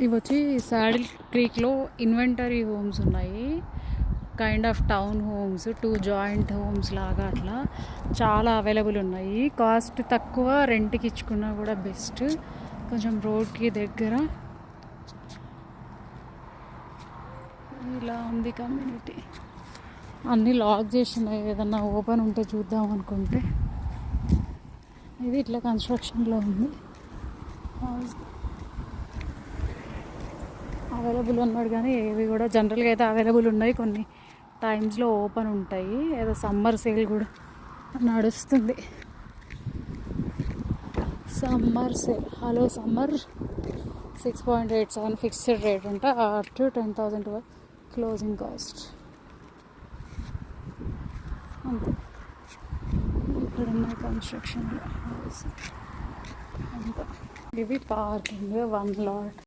ఇవి వచ్చి saddle క్రీక్లో inventory homes ఉన్నాయి. Kind of town homes, 2 joint homes లాగా అట్లా చాలా అవైలబుల్ ఉన్నాయి. కాస్ట్ తక్కువ, రెంట్కి ఇచ్చుకున్నా కూడా బెస్ట్. కొంచెం రోడ్కి దగ్గర ఇలా ఉంది కమ్యూనిటీ. అన్నీ లాక్ చేస్తున్నాయి. ఏదన్నా ఓపెన్ ఉంటే చూద్దాం అనుకుంటే ఇది ఇట్లా కన్స్ట్రక్షన్లో ఉంది. అవైలబుల్ ఉన్నాడు కానీ ఇవి కూడా జనరల్గా అయితే అవైలబుల్ ఉన్నాయి. కొన్ని టైమ్స్లో ఓపెన్ ఉంటాయి. ఏదో సమ్మర్ సేల్ కూడా నడుస్తుంది. Summer sale, hello summer 6.87 fixed rate అంట. Up to 10,000 closing cost. అంతే ఇక్కడున్న కన్స్ట్రక్షన్లో అంతా. ఇవి పార్కింగ్ 1 లాట్.